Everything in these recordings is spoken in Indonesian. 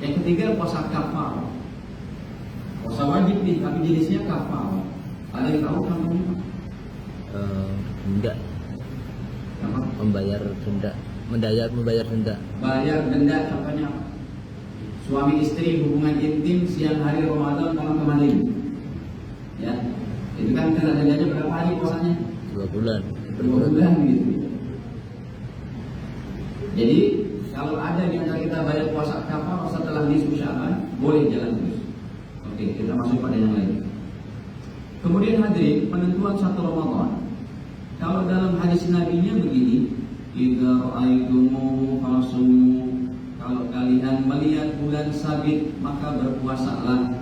Yang ketiga puasa kafar. Puasa wajib nih, tapi jenisnya kafar. Ada yang tahu contohnya? Denda. Apa? Membayar denda. Membayar denda. Bayar denda contohnya apa? Suami istri hubungan intim siang hari Ramadan malam kemarin. Ya, itu kan kena dendanya berapa hari puasanya? 2 bulan. 2 bulan gitu. Jadi kalau ada di antara kita bayar puasa kafar setelah nisfu Sya'ban, boleh jalan terus. Oke, kita masuk pada yang lain. Kemudian hadirin, penentuan 1 Ramadan. Kalau dalam hadis Nabi-nya begini, idza ra'aitumuhu fasumu. Kalau kalian melihat bulan sabit maka berpuasalah.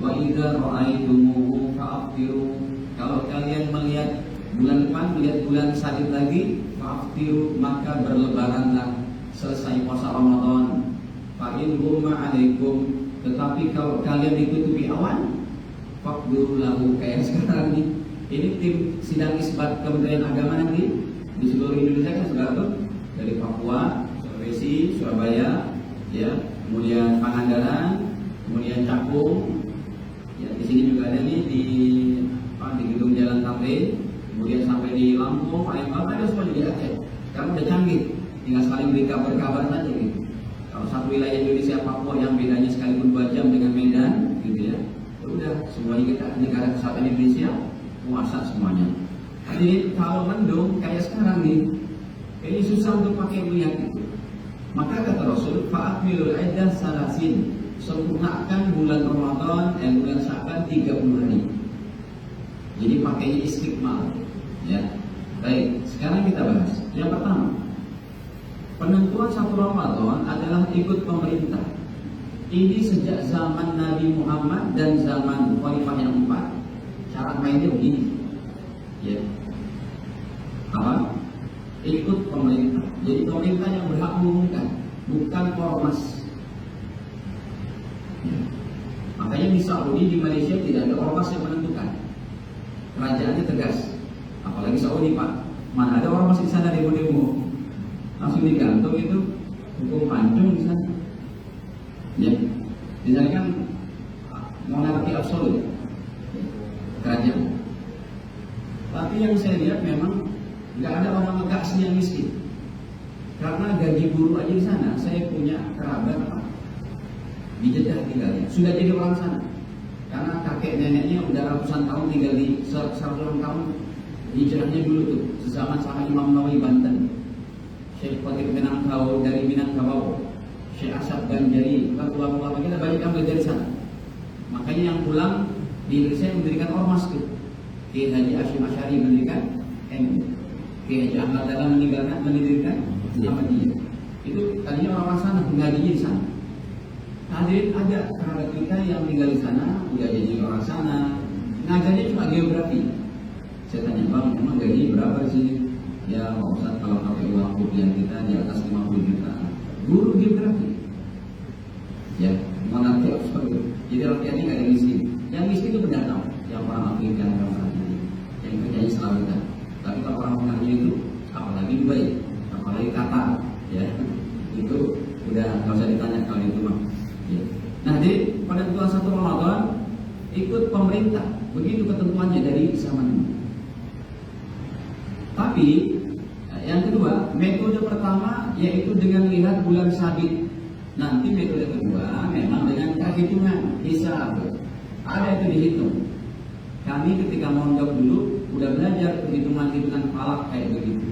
Wa idza ra'aitumuhu fa'aftiru. Kalau kalian melihat bulan depan, melihat bulan sabit lagi, fa'aftiru, maka berlebaranlah. Selesai puasa Ramadan. Fa in huma 'alaikum. Tetapi kalau kalian ditutupi awan, faqduru lahu, kayak sekarang nih. Ini tim sidang isbat Kementerian Agama nanti di seluruh Indonesia kan sudah tuh, dari Papua, Sulawesi, Surabaya, ya, kemudian Pangandaran, kemudian Cakung, ya di sini juga ada nih di gedung Jalan Tamrin, kemudian sampai di Lampung, Palembang, ada semua di Aceh. Sekarang udah canggih, tinggal saling beri kabar-kabar saja gitu. Kalau satu wilayah Indonesia Papua yang bedanya sekalipun 2 jam dengan Medan, gitu ya, udah semuanya kita negara kesatuan Indonesia puasa semuanya. Jadi kalau mendung kayak sekarang nih, ini susah untuk pakai melihat itu. Maka kata Rasul, fa'akmilul iddah salasin, sempurnakan bulan Ramadan bulan Sya'ban 30 hari. Jadi pakainya istiqmal, ya. Baik, sekarang kita bahas. Yang pertama, penentuan 1 Ramadan adalah ikut pemerintah. Ini sejak zaman Nabi Muhammad dan zaman Khalifah yang 4. Cara mainnya begini, ya. Apa? Ikut pemerintah. Jadi pemerintah yang berhak mengumumkan, bukan ormas. Ya. Makanya di Saudi, di Malaysia tidak ada ormas yang menentukan. Kerajaannya tegas. Apalagi Saudi, Pak. Mana ada ormas di sana demo-demo, langsung digantung itu hukum pancung di sana. Ya. Di sana kan monarki absolut, kerajaan. Tapi yang saya lihat memang nggak ada orang Mekah asli yang miskin. Karena gaji buruh aja di sana, saya punya kerabat di Jeddah tinggalnya, sudah jadi orang sana. Karena kakek neneknya udah ratusan tahun tinggal di 100 tahun hijrahnya dulu tuh, sezaman sama Imam Nawawi Banten, Syekh Fatih Minangkabau dari Minangkabau, Syekh Asad Ganjari, ulama-ulama kita banyak yang belajar di sana. Makanya yang pulang di Indonesia mendirikan ormas tuh. Kiai Haji Hashim Asy'ari mendirikan NU. Kiai Haji Ahmad Dahlan mendirikan Ahmadiyah. Itu tadinya orang sana, ngajinya di sana. Hadirin, ada kerabat kita yang tinggal di sana, udah jadi orang sana, ngajarnya cuma geografi. Saya tanya, Bang, emang gaji berapa di sini? Ya Pak Ustadz, kalau pakai uang rupiah kita di atas 50 juta. Guru geografi. Ya, mana tiap seperti itu. Jadi rakyatnya nggak ada miskin. Yang miskin itu pendatang, yang orang Afrika, yang orang Asia, yang kerjanya selawatan. Tapi kalau orang mengaji itu, apalagi Dubai, apalagi Qatar, ya itu udah nggak usah ditanya kalau itu mah. Ya. Nah, jadi penentuan 1 Ramadan ikut pemerintah, begitu ketentuannya dari zaman ini. Tapi yang kedua, metode pertama yaitu dengan lihat bulan sabit. Nanti metode kedua memang dengan perhitungan hisab. Ada itu dihitung. Kami ketika mondok dulu udah belajar perhitungan-hitungan falak kayak begitu.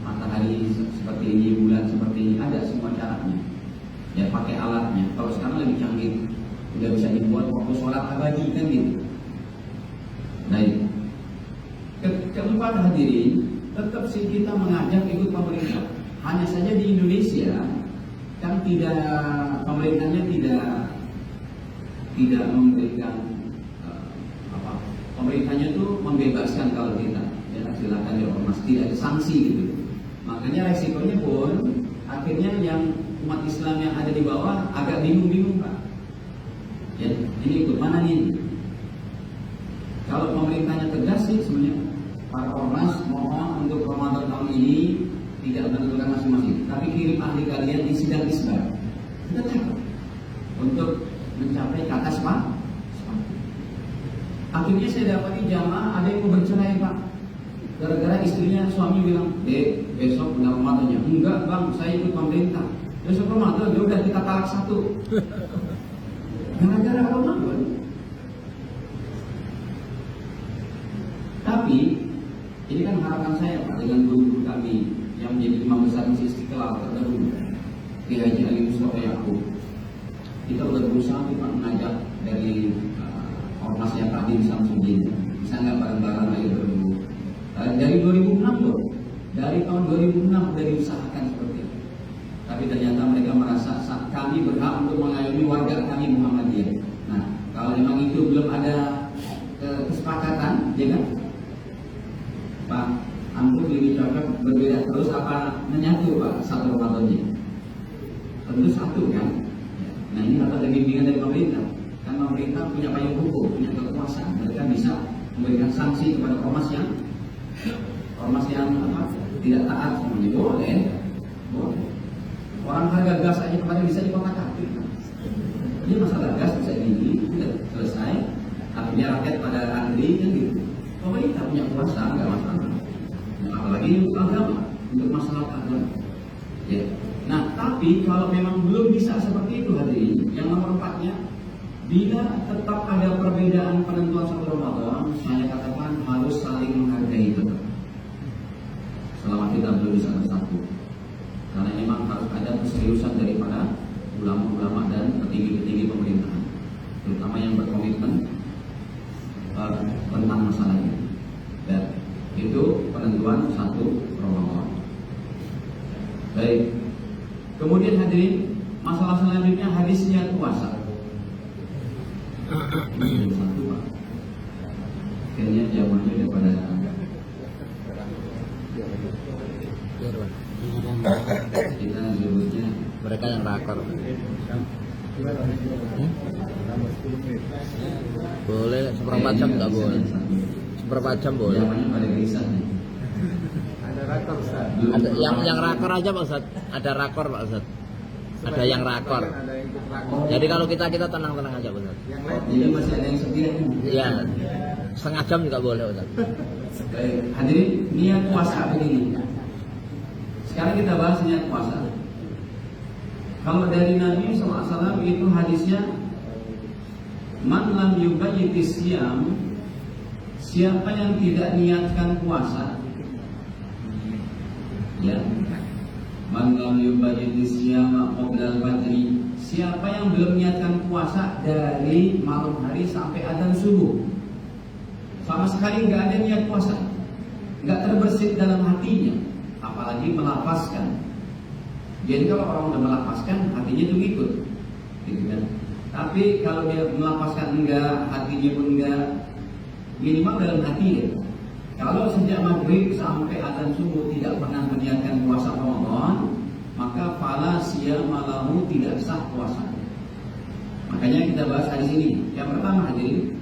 Matahari seperti ini, bulan seperti ini, ada semua caranya. Ya pakai alatnya. Kalau sekarang lebih canggih, udah bisa dibuat waktu sholat abadi kan gitu. Baik. Keempat hadirin, tetap sih kita mengajak ikut pemerintah. Hanya saja di Indonesia kan tidak, pemerintahnya tidak memberikan pemerintahnya tuh membebaskan kalau kita ya silakan ya ormas, tidak ada sanksi gitu. Makanya resikonya pun akhirnya yang umat Islam yang ada di bawah agak bingung-bingung, Pak. Ya, ini ikut mana nih? Kalau pemerintahnya tegas sih sebenarnya para ormas mohon untuk Ramadan tahun ini tidak menentukan masing-masing, tapi kirim ahli kalian di sidang isbat. Kita takut untuk mencapai kata sepatu. Akhirnya saya dapati jamaah ada yang mau bercerai Pak, gara-gara istrinya suami bilang, besok bulan Ramadannya. Enggak bang, saya ikut pemerintah. Besok Ramadan, ya udah kita talak satu. Gara-gara Ramadan. Tapi ini kan harapan saya Pak, dengan guru kami yang menjadi imam besar Masjid Istiqlal terdahulu, Kiai Haji Ali Mustafa Yaakob. Kita sudah berusaha kita mengajak dari ormas yang tadi di Samsudin, bisa nggak bareng-bareng ayo berdua. Dari 2006 loh, dari tahun 2006 sudah diusahakan seperti itu. Tapi ternyata mereka merasa kami berhak untuk mengayomi warga kami Muhammadiyah. Nah, kalau memang itu belum ada kesepakatan, ya kan? Pak, antum lebih cocok berbeda terus apa menyatu Pak satu Ramadannya? Tentu satu kan? Nah ini harus ada bimbingan dari pemerintah. Kan pemerintah punya payung hukum, punya kekuasaan. Mereka bisa memberikan sanksi kepada ormas yang tidak taat semuanya. Boleh. Orang harga gas aja kemarin bisa dikotak-atik. Ini masalah gas bisa sudah selesai. Akhirnya rakyat pada antri kan gitu. Pemerintah punya kuasa, nggak masalah. Nah, apalagi untuk agama, untuk masalah agama. Ya. Nah, tapi kalau memang belum bisa seperti itu hadirin, yang nomor 4-nya, bila tetap ada perbedaan penentuan satu Ramadan, saya katakan harus saling menghargai tetap. Selama kita belum bisa bersatu, karena memang harus ada keseriusan daripada ulama-ulama dan petinggi-petinggi pemerintahan, terutama yang berkomitmen tentang masalah ini. Dan itu penentuan satu Ramadan. Baik. Kemudian hadirin, masalah selanjutnya hadis niat puasa. Ini satu Pak. Kayaknya jawabannya daripada kita sebutnya mereka yang rakor. Boleh seperempat jam nggak boleh? Seperempat jam boleh. Jawabannya pada gelisah nih. Ada yang rakor aja Pak Ustaz. Ada rakor Pak Ustaz. Ada yang rakor. Jadi kalau kita tenang-tenang aja Pak Ustaz. Jadi masih ada yang setia nih. Iya. Setengah jam juga boleh Ustaz. Baik, hadirin, niat puasa begini. Sekarang kita bahas niat puasa. Kalau dari Nabi SAW itu hadisnya, man lam yubayyitis siyam, siapa yang tidak niatkan puasa, ya, man lam yubayyitis siyam qabla al-fajri, siapa yang belum niatkan puasa dari malam hari sampai adzan subuh, sama sekali nggak ada niat puasa, nggak terbersit dalam hatinya, apalagi melafazkan. Jadi kalau orang udah melafazkan, hatinya itu ikut, gitu kan. Tapi kalau dia melafazkan enggak, hatinya pun enggak, minimal dalam hati ya. Kalau sejak maghrib sampai adzan subuh tidak pernah meniatkan puasa Ramadan, maka fala siyama lahu, tidak sah puasanya. Makanya kita bahas hadis ini. Yang pertama hadirin,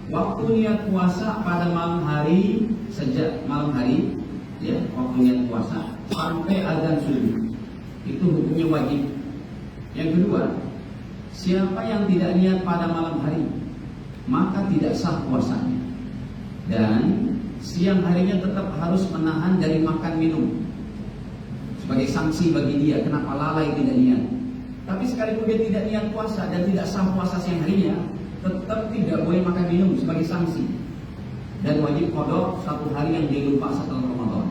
waktu niat puasa pada malam hari, sejak malam hari, ya, waktu niat puasa sampai adzan subuh, itu hukumnya wajib. Yang kedua, siapa yang tidak niat pada malam hari, maka tidak sah puasanya. Dan siang harinya tetap harus menahan dari makan minum sebagai sanksi bagi dia kenapa lalai tidak niat. Tapi sekalipun dia tidak niat puasa dan tidak sah puasa siang harinya, tetap tidak boleh makan minum sebagai sanksi, dan wajib qada satu hari yang dia lupa setelah Ramadan.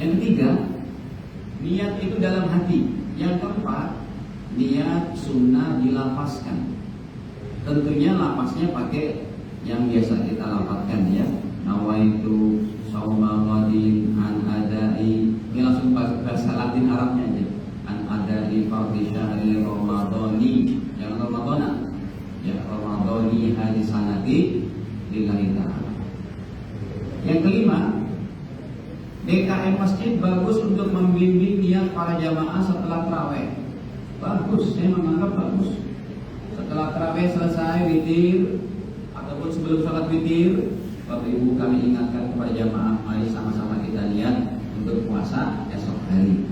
Yang ketiga, niat itu dalam hati. Yang keempat, niat sunnah dilafazkan. Tentunya lafaznya pakai yang biasa kita lafazkan, ya. Nawaitu shauma ghadin an adai. Ini langsung bahasa Latin Arabnya aja. An adai fardhi syahri ramadhani. Yang Ramadana, ya, Ramadhani hadis sanati lillahi ta'ala. Yang kelima, DKM masjid bagus untuk membimbing niat para jamaah setelah tarawih. Bagus, saya menganggap bagus. Setelah tarawih selesai witir ataupun sebelum sholat witir, Bapak Ibu kami ingatkan kepada jamaah, mari sama-sama kita niat untuk puasa esok hari.